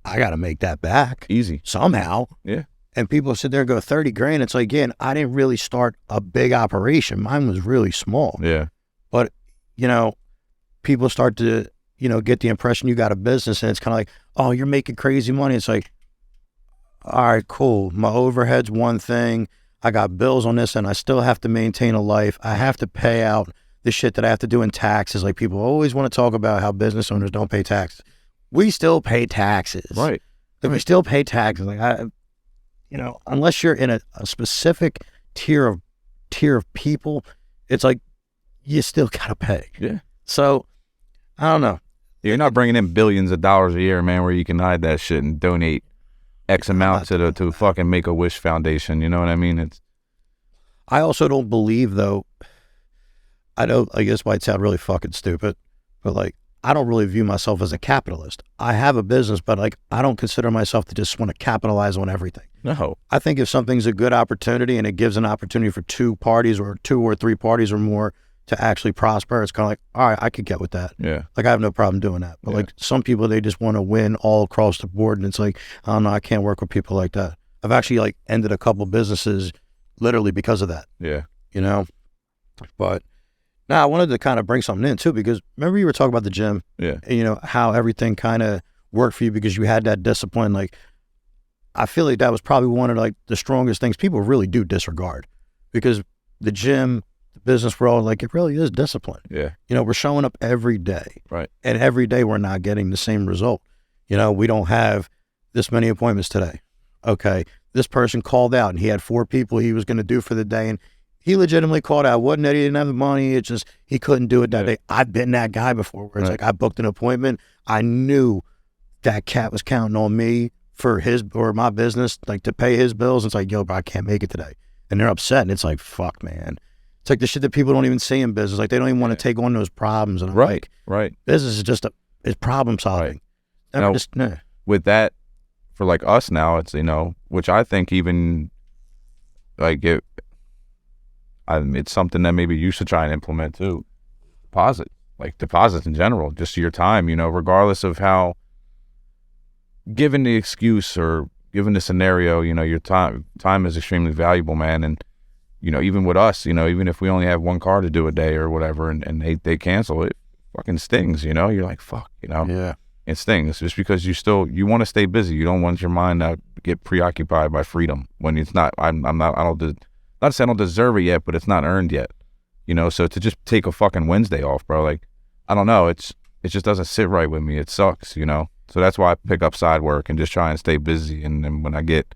I got to make that back easy somehow. Yeah. And people sit there and go 30 grand. It's like, again, I didn't really start a big operation. Mine was really small. Yeah. But, you know, people start to, you know, get the impression you got a business and it's kind of like, oh, you're making crazy money. It's like, all right, cool. My overhead's one thing. I got bills on this and I still have to maintain a life. I have to pay out the shit that I have to do in taxes. Like people always want to talk about how business owners don't pay taxes. We still pay taxes. Right. Like we still pay taxes. Like you know, unless you're in a specific tier of people, it's like you still gotta pay. Yeah. So I don't know. You're not bringing in billions of dollars a year, man, where you can hide that shit and donate X amount to fucking Make-A-Wish Foundation. You know what I mean? I also don't believe though. I guess might sound really fucking stupid, but like I don't really view myself as a capitalist. I have a business, but like I don't consider myself to just want to capitalize on everything. No. I think if something's a good opportunity and it gives an opportunity for two or three parties or more to actually prosper, it's kind of like, all right, I could get with that. Yeah. Like I have no problem doing that. But like some people, they just want to win all across the board. And it's like, I don't know, I can't work with people like that. I've actually like ended a couple businesses literally because of that. Yeah. You know, but now I wanted to kind of bring something in too, because remember you were talking about the gym. Yeah. And, you know, how everything kind of worked for you because you had that discipline. Like, I feel like that was probably one of like the strongest things people really do disregard, because the gym, the business world, like it really is discipline. Yeah. You know, we're showing up every day. Right. And every day we're not getting the same result. You know, we don't have this many appointments today. Okay. This person called out and he had 4 people he was going to do for the day. And he legitimately called out. It wasn't that he didn't have the money. It's just, he couldn't do it that day. I've been that guy before where it's like, I booked an appointment. I knew that cat was counting on me for his or my business, like to pay his bills. It's like, yo, bro, I can't make it today. And they're upset. And it's like, fuck, man. It's like the shit that people don't even see in business. Like they don't even want to take on those problems. And I'm like, business is just it's problem solving. Right. With that, for like us now, it's, you know, which I think even like it's something that maybe you should try and implement too. Deposits in general, just your time, you know, regardless of how, given the excuse or given the scenario, you know, your time is extremely valuable, man. And, you know, even with us, you know, even if we only have one car to do a day or whatever, and they cancel it, fucking stings, you know, you're like, fuck, you know. Yeah. It stings just because you want to stay busy. You don't want your mind to get preoccupied by freedom when it's not. Not to say I don't deserve it yet, but it's not earned yet. You know, so to just take a fucking Wednesday off, bro, like, I don't know, it just doesn't sit right with me. It sucks, you know. So that's why I pick up side work and just try and stay busy. And then when I get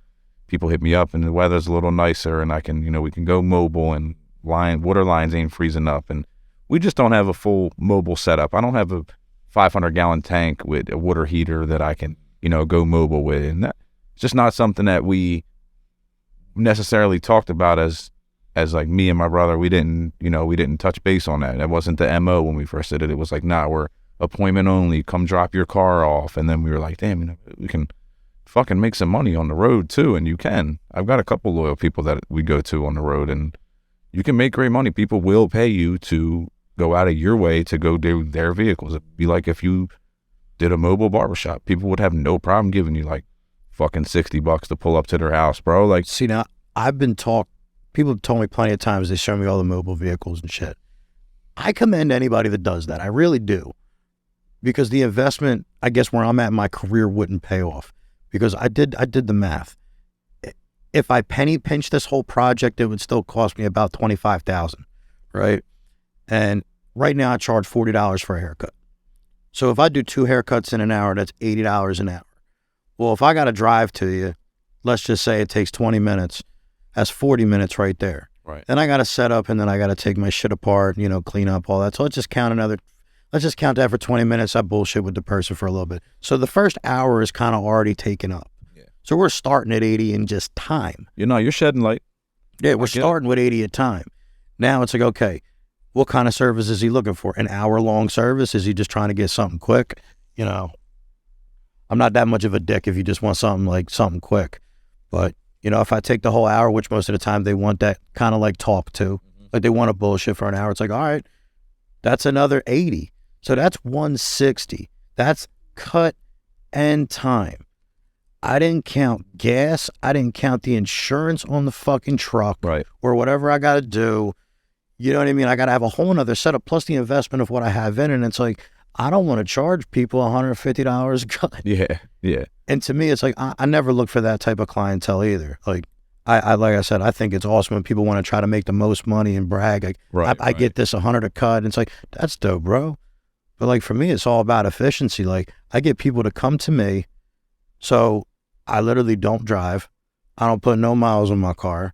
people hit me up and the weather's a little nicer and I can, you know, we can go mobile and water lines ain't freezing up, and we just don't have a full mobile setup. I don't have a 500-gallon tank with a water heater that I can, you know, go mobile with. And that's just not something that we necessarily talked about as like me and my brother. We didn't touch base on that. That wasn't the MO when we first did it. It was like, nah, we're appointment only, come drop your car off. And then we were like, damn, you know, we can fucking make some money on the road too. And you can. I've got a couple loyal people that we go to on the road, and you can make great money. People will pay you to go out of your way to go do their vehicles. It'd be like if you did a mobile barbershop. People would have no problem giving you like fucking $60 to pull up to their house, bro. Like, see, now people have told me plenty of times, they show me all the mobile vehicles and shit. I commend anybody that does that. I really do. Because the investment, I guess where I'm at in my career, wouldn't pay off. Because I did the math. If I penny pinch this whole project, it would still cost me about $25,000, right? And right now I charge $40 for a haircut. So if I do 2 haircuts in an hour, that's $80 an hour. Well, if I got to drive to you, let's just say it takes 20 minutes, that's 40 minutes right there. Right. Then I got to set up, and then I got to take my shit apart, you know, clean up all that. So let's just count that for 20 minutes. I bullshit with the person for a little bit. So the first hour is kind of already taken up. Yeah. So we're starting at 80 in just time. You know, you're shedding light. Yeah, we're starting with 80 at time. Now it's like, okay, what kind of service is he looking for? An hour-long service? Is he just trying to get something quick? You know, I'm not that much of a dick if you just want something quick. But, you know, if I take the whole hour, which most of the time they want that kind of like talk to, like they want a bullshit for an hour, it's like, all right, that's another 80. So that's 160. That's cut and time. I didn't count gas. I didn't count the insurance on the fucking truck, right, or whatever I got to do. You know what I mean? I got to have a whole nother setup plus the investment of what I have in it. And it's like, I don't want to charge people $150 a cut. Yeah, yeah. And to me, it's like, I never look for that type of clientele either. Like, like I said, I think it's awesome when people want to try to make the most money and brag. Like, I get this 100 a cut. And it's like, that's dope, bro. But like, for me, it's all about efficiency. Like, I get people to come to me. So I literally don't drive. I don't put no miles on my car.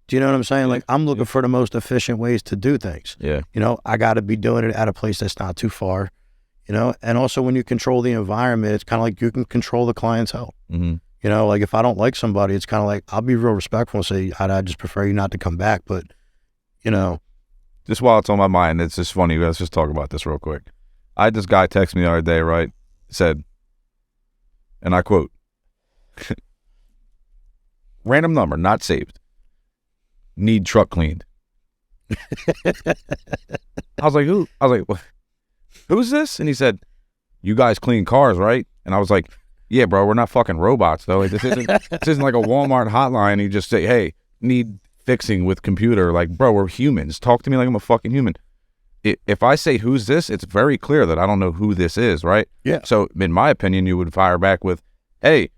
Do you know what I'm saying? Like, I'm looking for the most efficient ways to do things. Yeah. You know, I got to be doing it at a place that's not too far, you know? And also when you control the environment, it's kind of like you can control the clientele. Mm-hmm. You know, like if I don't like somebody, it's kind of like, I'll be real respectful and say, I just prefer you not to come back. But, you know. Just while it's on my mind, it's just funny. Let's just talk about this real quick. I had this guy text me the other day, right? Said, and I quote, random number, not saved. Need truck cleaned. I was like, who? I was like, what? Who's this? And he said, you guys clean cars, right? And I was like, yeah, bro, we're not fucking robots, though. Like, this isn't like a Walmart hotline. You just say, hey, need fixing with computer. Like, bro, we're humans. Talk to me like I'm a fucking human. If I say, who's this? It's very clear that I don't know who this is, right? Yeah. So, in my opinion, you would fire back with, hey,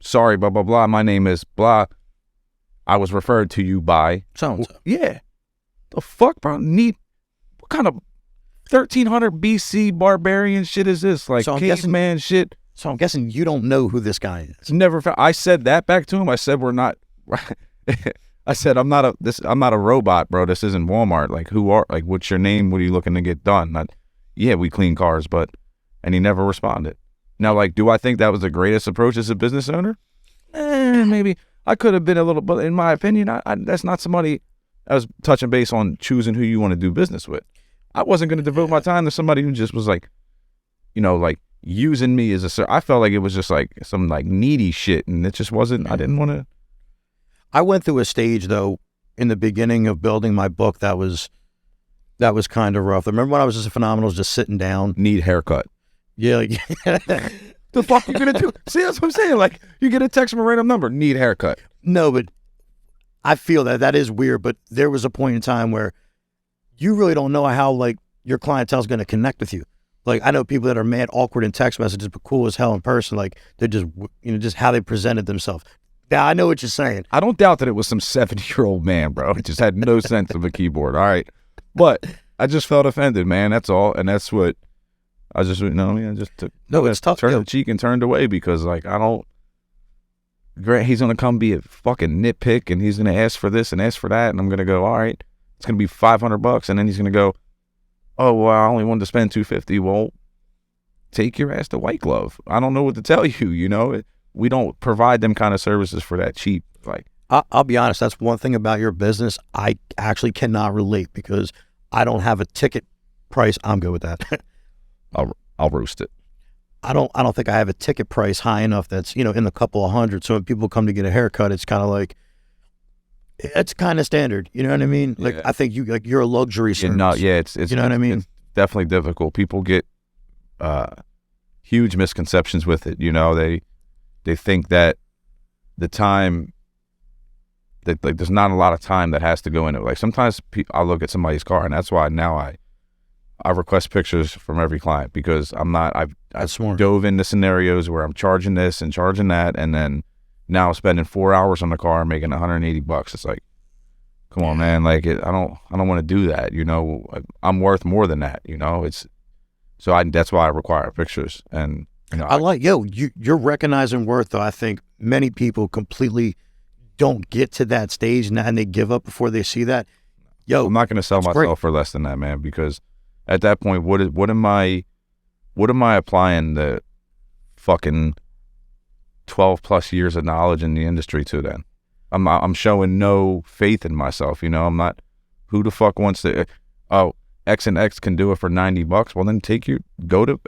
sorry, blah, blah, blah. My name is blah. I was referred to you by so-and-so. Yeah. The fuck, bro? What kind of 1300 BC barbarian shit is this? Like, so caveman shit? So I'm guessing you don't know who this guy is. I said that back to him. I said, we're not, I said, I'm not a robot, bro. This isn't Walmart. Like, what's your name? What are you looking to get done? Yeah, we clean cars, and he never responded. Now, like, do I think that was the greatest approach as a business owner? Maybe I could have been a little, but in my opinion, that's not somebody. I was touching base on choosing who you want to do business with. I wasn't going to devote my time to somebody who just was like, you know, like using me as a. I felt like it was just like some like needy shit, and it just wasn't. I didn't want to. I went through a stage though in the beginning of building my book that was kind of rough. I remember when I was just phenomenal, just sitting down. Need haircut. Yeah. Like, the fuck you gonna do? See, that's what I'm saying. Like, you get a text from a random number, need haircut. No, but I feel that is weird. But there was a point in time where you really don't know how like your clientele is going to connect with you. Like, I know people that are mad awkward in text messages, but cool as hell in person. Like, they're just, you know, just how they presented themselves. Yeah, I know what you're saying. I don't doubt that it was some 70-year-old man, bro. It just had no sense of a keyboard. All right. But I just felt offended, man. That's all. And that's what I just, you know, I just took. No, it's tough. Turned the cheek and turned away because, like, I don't. Grant, he's going to come be a fucking nitpick and he's going to ask for this and ask for that. And I'm going to go, all right, it's going to be $500. And then he's going to go, oh, well, I only wanted to spend $250. Well, take your ass to White Glove. I don't know what to tell you, you know. We don't provide them kind of services for that cheap. Like, I'll be honest, that's one thing about your business I actually cannot relate because I don't have a ticket price. I'm good with that. I'll roast it. I don't think I have a ticket price high enough that's, you know, in the couple of hundred. So when people come to get a haircut, it's kind of like, it's kind of standard. You know what I mean? Like, Yeah. I think you're a luxury service. It's you know what I mean? It's definitely difficult. People get huge misconceptions with it. You know, they think that the time that, like, there's not a lot of time that has to go into it. Like, sometimes I'll look at somebody's car, and that's why now I request pictures from every client because I've dove into scenarios where I'm charging this and charging that, and then now I'm spending 4 hours on the car and making $180. It's like, come on, man. Like, I don't want to do that. You know, I'm worth more than that. You know, that's why I require pictures. And you know, you're recognizing worth though. I think many people completely don't get to that stage and they give up before they see that. I'm not going to sell myself great. for less than that, man, because at that point, what am I applying the fucking 12 plus years of knowledge in the industry to then? I'm showing no faith in myself. You know, I'm not, who the fuck wants to, X and X can do it for $90. Well, then go to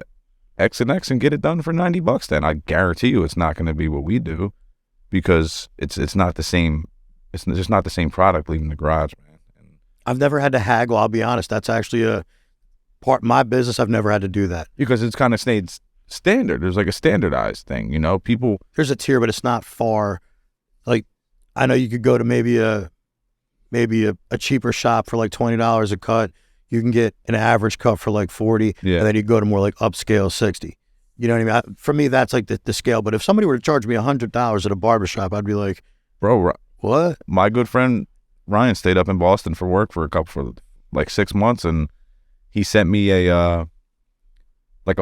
X and X and get it done for $90 then. I guarantee you it's not going to be what we do because it's not the same. It's just not the same product leaving the garage, man. I've never had to haggle. I'll be honest. That's actually a part of my business. I've never had to do that. Because it's kind of stayed standard. There's like a standardized thing, you know, people. There's a tier, but it's not far. Like, I know you could go to maybe a cheaper shop for like $20 a cut. You can get an average cut for like $40, and then you go to more like upscale $60. You know what I mean? For me, that's like the scale. But if somebody were to charge me $100 at a barbershop, I'd be like, bro, what? My good friend Ryan stayed up in Boston for work for like 6 months, and he sent me a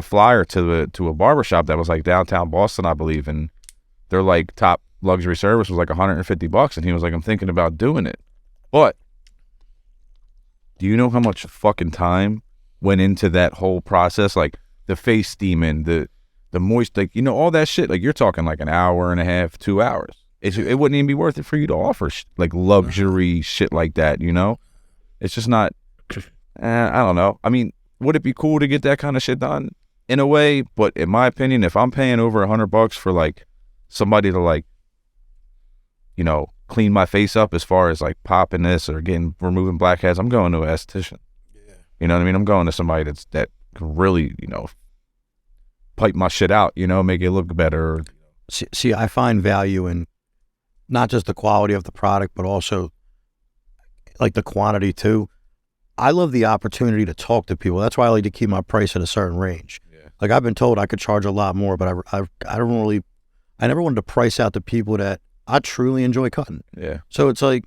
flyer to a barbershop that was like downtown Boston, I believe, and their like top luxury service was like $150, and he was like, I'm thinking about doing it, but do you know how much fucking time went into that whole process? Like the face steaming, the moist, like, you know, all that shit. Like, you're talking like an hour and a half, 2 hours. It wouldn't even be worth it for you to offer like luxury shit like that, you know? It's just not, I don't know. I mean, would it be cool to get that kind of shit done? In a way, but in my opinion, if I'm paying over $100 for like somebody to like, you know, clean my face up as far as like popping this or removing blackheads, I'm going to an esthetician. Yeah. You know what I mean? I'm going to somebody that can really, you know, pipe my shit out, you know, make it look better. See, I find value in not just the quality of the product, but also like the quantity too. I love the opportunity to talk to people. That's why I like to keep my price at a certain range. Yeah. Like, I've been told I could charge a lot more, but I never wanted to price out the people that I truly enjoy cutting. Yeah. So it's like,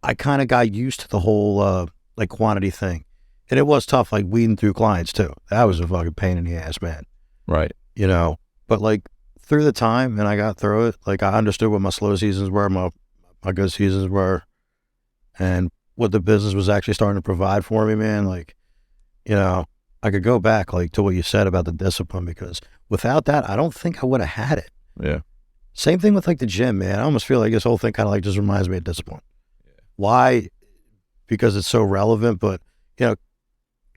I kind of got used to the whole like quantity thing. And it was tough, like weeding through clients too. That was a fucking pain in the ass, man. Right. You know, but like through the time, and I got through it, like I understood what my slow seasons were, my good seasons were, and what the business was actually starting to provide for me, man. Like, you know, I could go back like to what you said about the discipline, because without that, I don't think I would have had it. Yeah. Same thing with like the gym, man. I almost feel like this whole thing kind of like just reminds me of discipline. Yeah. Why? Because it's so relevant, but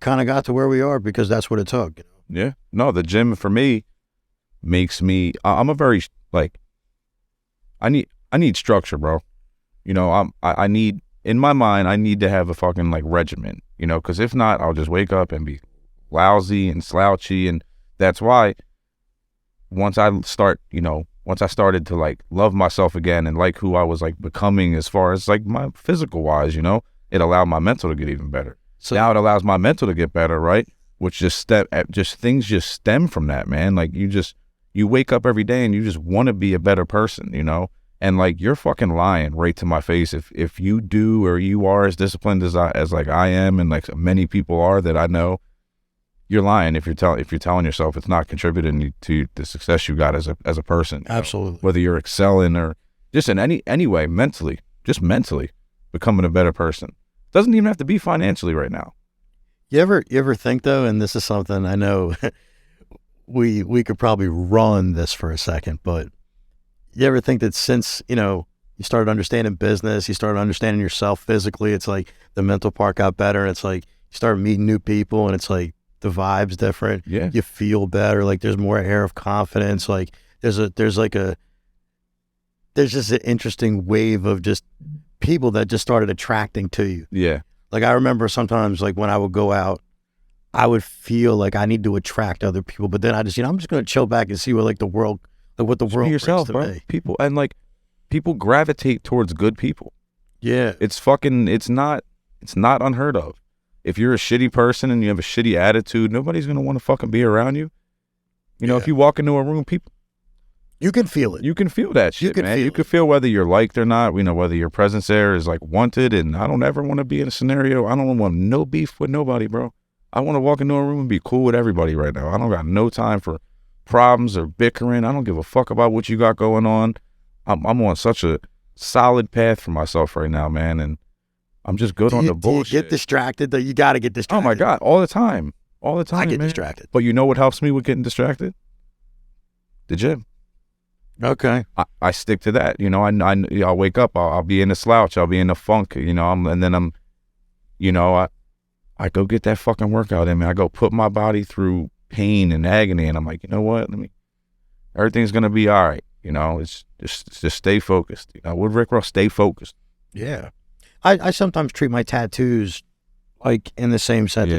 kind of got to where we are because that's what it took. Yeah. No, the gym for me makes me. I'm a very like. I need structure, bro. I need in my mind. I need to have a fucking like regimen. Because if not, I'll just wake up and be lousy and slouchy, and that's why. Once I started to like love myself again and like who I was like becoming as far as like my physical wise, it allowed my mental to get even better. So now it allows my mental to get better, right? Which things just stem from that, man. Like you wake up every day and you just want to be a better person, and like you're fucking lying right to my face. If you do, or you are as disciplined as like I am, and like many people are that I know, you're lying if you're telling yourself it's not contributing to the success you got as a person. Absolutely. Whether you're excelling or just in any way, mentally becoming a better person. Doesn't even have to be financially right now. You ever think though, and this is something I know we could probably run this for a second, but you ever think that since, you started understanding business, you started understanding yourself physically, it's like the mental part got better, and it's like you started meeting new people, and it's like the vibe's different. Yeah. You feel better. Like there's more air of confidence. Like there's just an interesting wave of just people that just started attracting to you. Yeah. Like I remember sometimes like when I would go out, I would feel like I need to attract other people, but then I just, I'm just going to chill back and see what what the world brings yourself, to bro. me. People gravitate towards good people. Yeah. It's not unheard of. If you're a shitty person and you have a shitty attitude, nobody's going to want to fucking be around you. If you walk into a room, people, you can feel it. You can feel that shit, man. You can feel whether you're liked or not, whether your presence there is like wanted. And I don't ever want to be in a scenario. I don't want no beef with nobody, bro. I want to walk into a room and be cool with everybody right now. I don't got no time for problems or bickering. I don't give a fuck about what you got going on. I'm on such a solid path for myself right now, man. And I'm just good on the bullshit. Do you get distracted? You got to get distracted. Oh my God, all the time, I get man. distracted. But you know what helps me with getting distracted? The gym. Okay. I stick to that. I'll wake up. I'll be in a slouch. I'll be in a funk. I go get that fucking workout in me. I go put my body through pain and agony, and I'm like, you know what? Everything's gonna be all right. It's just stay focused. With Rick Ross, stay focused. Yeah. I sometimes treat my tattoos like in the same sense. Yeah,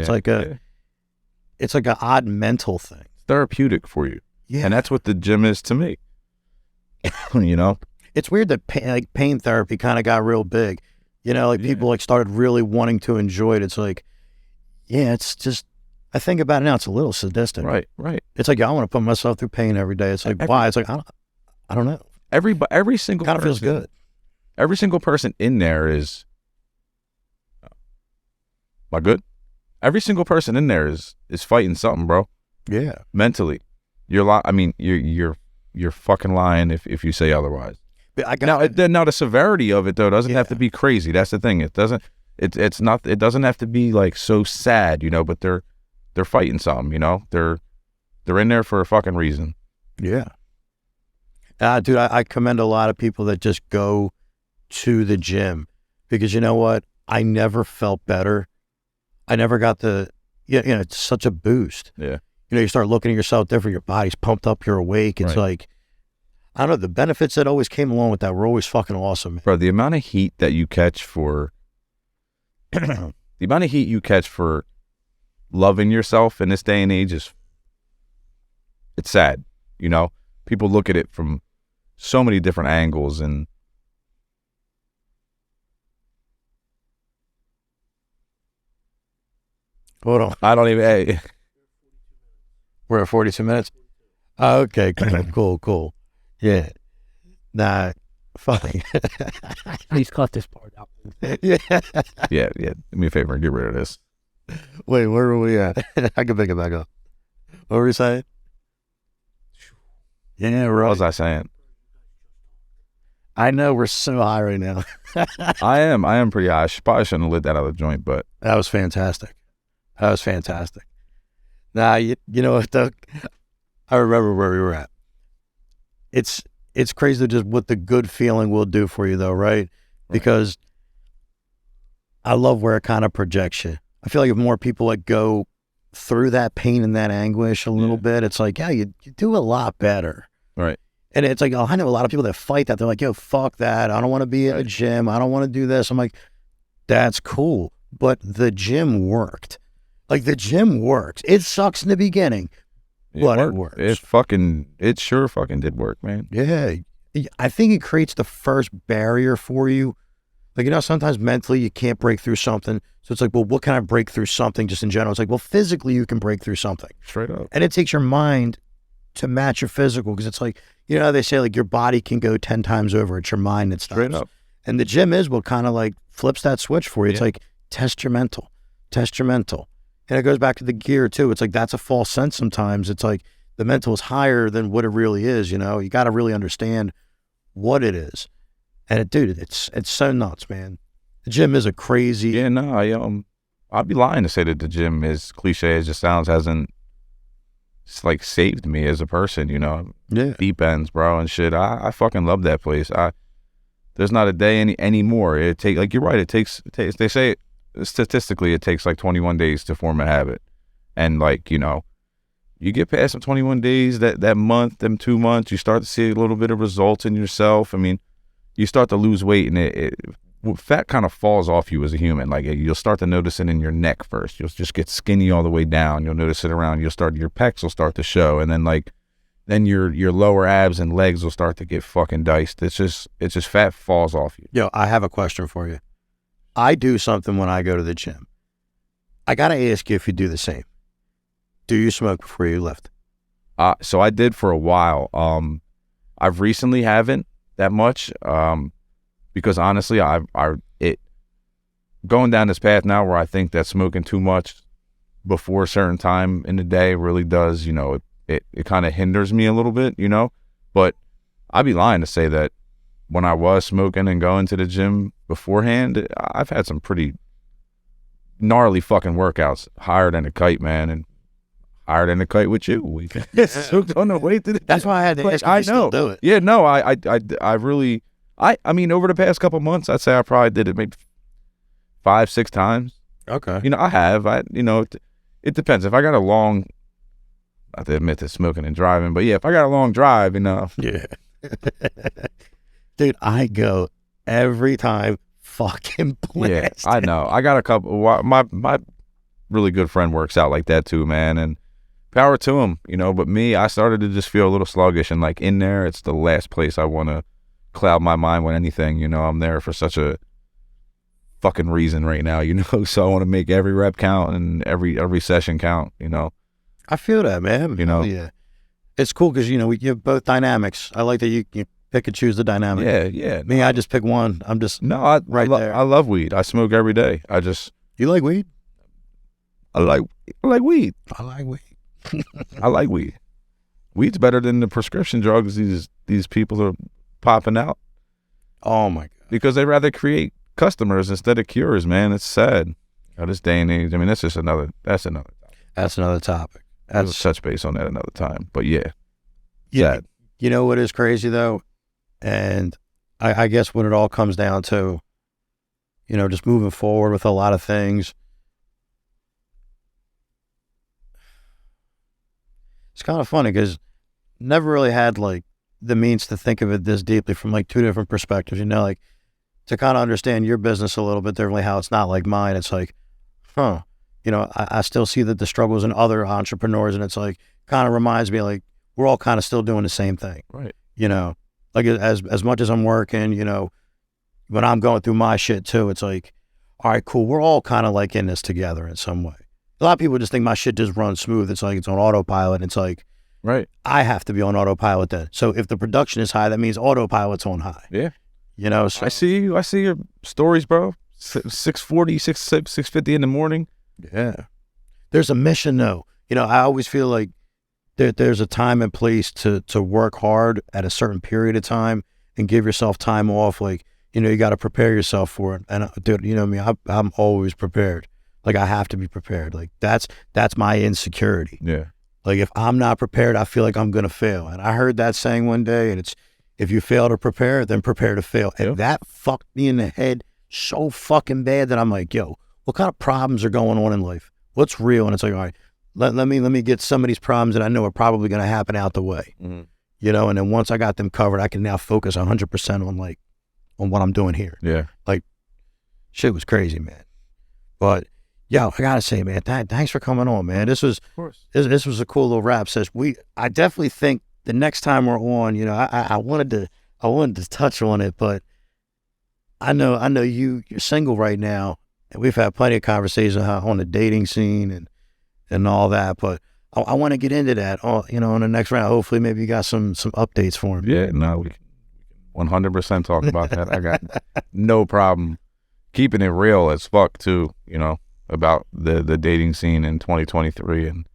it's like an odd mental thing. Therapeutic for you. Yeah. And that's what the gym is to me. It's weird that pain therapy kind of got real big. People started really wanting to enjoy it. It's like, yeah, it's just, I think about it now, it's a little sadistic. Right. It's like, I want to put myself through pain every day. It's like, why? It's like, I don't know. Every single kind of feels good. Every single person in there is, am I good? Every single person in there is fighting something, bro. Yeah. Mentally. You're fucking lying if you say otherwise. Now the severity of it though doesn't have to be crazy. That's the thing. It doesn't have to be like so sad, but they're fighting something, they're in there for a fucking reason. Yeah. Dude, I commend a lot of people that just go to the gym because you know what? I never felt better. I never got it's such a boost. Yeah. You start looking at yourself different. Your body's pumped up. You're awake. It's like, I don't know, the benefits that always came along with that were always fucking awesome. Man. Bro, the amount of heat that you catch for loving yourself in this day and age it's sad. People look at it from so many different angles and hold on. I don't even, hey. We're at 42 minutes? Okay, cool. Yeah. Nah, funny. Please cut this part out. Yeah. Do me a favor and get rid of this. Wait, where were we at? I can pick it back up. What were you saying? Yeah, right. What was I saying? I know we're so high right now. I am pretty high. I probably shouldn't have lit that other joint, but that was fantastic. Nah, you know what though? I remember where we were at. It's crazy just what the good feeling will do for you though, right? Because I love where it kind of projects you. I feel like if more people like go through that pain and that anguish a little bit, it's like, yeah, you do a lot better. Right. And it's like, I know a lot of people that fight that. They're like, yo, fuck that. I don't want to be in a gym. I don't want to do this. I'm like, that's cool. But the gym worked. Like the gym works. It sucks in the beginning, but it works. It sure fucking did work, man. Yeah. I think it creates the first barrier for you. Like, sometimes mentally you can't break through something. So it's like, well, what can I break through something just in general? It's like, well, physically you can break through something. Straight up. And it takes your mind to match your physical, because it's like, how they say like your body can go 10 times over. It's your mind that stops. Straight up. And the gym is what kind of like flips that switch for you. It's like, test your mental. And it goes back to the gear too. It's like, that's a false sense sometimes. It's like the mental is higher than what it really is. You got to really understand what it is. And dude, it's so nuts, man. The gym is a crazy. Yeah, no, I'd be lying to say that the gym, as cliche as it sounds, hasn't like saved me as a person. Yeah. Deep ends, bro, and shit. I fucking love that place. There's not a day anymore. Like you're right. It takes. They say statistically it takes like 21 days to form a habit, and like you get past them 21 days, that month, them 2 months, you start to see a little bit of results in yourself. I mean, you start to lose weight, and fat kind of falls off you as a human. Like you'll start to notice it in your neck first. You'll just get skinny all the way down. You'll notice it around. Your pecs will start to show, and then your lower abs and legs will start to get fucking diced. It's just fat falls off you. Yo, I have a question for you. I do something when I go to the gym. I gotta ask you if you do the same. Do you smoke before you lift? So I did for a while. I've recently haven't that much. Because honestly, going down this path now where I think that smoking too much before a certain time in the day really does, it kind of hinders me a little bit, but I'd be lying to say that when I was smoking and going to the gym beforehand, I've had some pretty gnarly fucking workouts, higher than a kite, man, and higher than a kite with you. We smoked on the way to the. That's why I had to ask. I know. Do it. Yeah, no, I really. I mean, over the past couple months, I'd say I probably did it maybe 5-6 times. Okay. I have. It depends. If I got a long, I have to admit to smoking and driving, but yeah, if I got a long drive, Yeah. Dude, I go every time fucking blasted. Yeah, I know. I got a couple. My really good friend works out like that too, man, and power to him, But me, I started to just feel a little sluggish, and like in there, it's the last place I want to cloud my mind with anything. I'm there for such a fucking reason right now, so I want to make every rep count and every session count. I feel that, man. Yeah, it's cool because we give both dynamics. I like that you pick and choose the dynamic. Yeah. Me, I just pick one. I'm just there. I love weed. I smoke every day. You like weed? I like weed. I like weed. I like weed. Weed's better than the prescription drugs these people are popping out. Oh my God. Because they rather create customers instead of cures, man. It's sad. This day and age. I mean, that's another topic. We'll touch base on that another time. But yeah. Sad. You know what is crazy though? And I guess what it all comes down to, just moving forward with a lot of things. It's kind of funny because never really had like the means to think of it this deeply from like two different perspectives, like to kind of understand your business a little bit differently, how it's not like mine. It's like, I still see that the struggles in other entrepreneurs, and it's like, kind of reminds me like we're all kind of still doing the same thing. Right. Like as much as I'm working, when I'm going through my shit too, it's like, all right, cool. We're all kind of like in this together in some way. A lot of people just think my shit just runs smooth. It's like it's on autopilot. It's like, right. I have to be on autopilot then. So if the production is high, that means autopilot's on high. Yeah. So I see your stories, bro. 6:40, 6:50 in the morning. Yeah. There's a mission though. I always feel like there's a time and place to work hard at a certain period of time and give yourself time off. Like, you got to prepare yourself for it. And dude, me, I'm always prepared. Like I have to be prepared. Like that's my insecurity. Yeah. Like, if I'm not prepared, I feel like I'm going to fail. And I heard that saying one day, and it's, if you fail to prepare, then prepare to fail. And that fucked me in the head so fucking bad that I'm like, yo, what kind of problems are going on in life? What's real? And it's like, all right, let me get some of these problems that I know are probably going to happen out the way. You know, and then once I got them covered, I can now focus 100% on what I'm doing here. Yeah. Like, shit was crazy, man. But, yo, I got to say, man, thanks for coming on, man. This was a cool little rap session. I definitely think the next time we're on, you know, I wanted to touch on it, but I know you're single right now, and we've had plenty of conversations on the dating scene and all that, but I want to get into that, you know, in the next round. Hopefully, maybe you got some updates for him. Yeah, no, we can 100% talk about that. I got no problem keeping it real as fuck too, you know, about the dating scene in 2023 and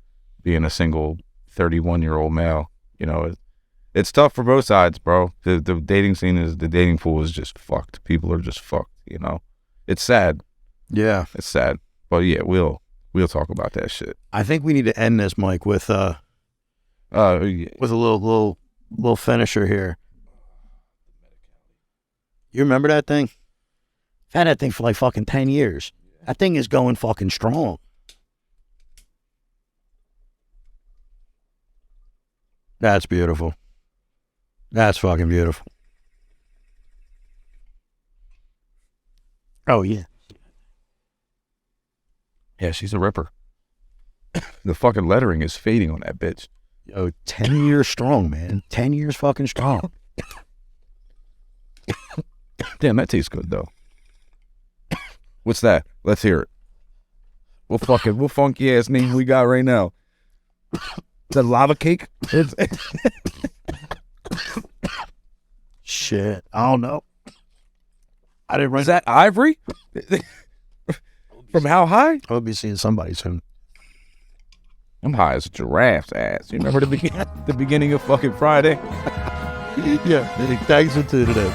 being a single 31-year-old male. You know, it's tough for both sides, bro. The dating scene the dating pool is just fucked. People are just fucked, you know. It's sad. Yeah. It's sad. But yeah, we'll talk about that shit. I think we need to end this, Mike, with a little finisher here. You remember that thing? I've had that thing for like fucking 10 years. That thing is going fucking strong. That's beautiful. That's fucking beautiful. Oh, yeah. Yeah, she's a ripper. The fucking lettering is fading on that bitch. Yo, 10 years strong, man. 10 years fucking strong. Damn, that tastes good, though. What's that? Let's hear it. What funky ass name we got right now? The lava cake? Shit, I don't know. I didn't run. Is that ivory? From how high? I'll be seeing somebody soon. I'm high as a giraffe's ass. You remember the beginning of fucking Friday? Yeah. Thanks for tuning in.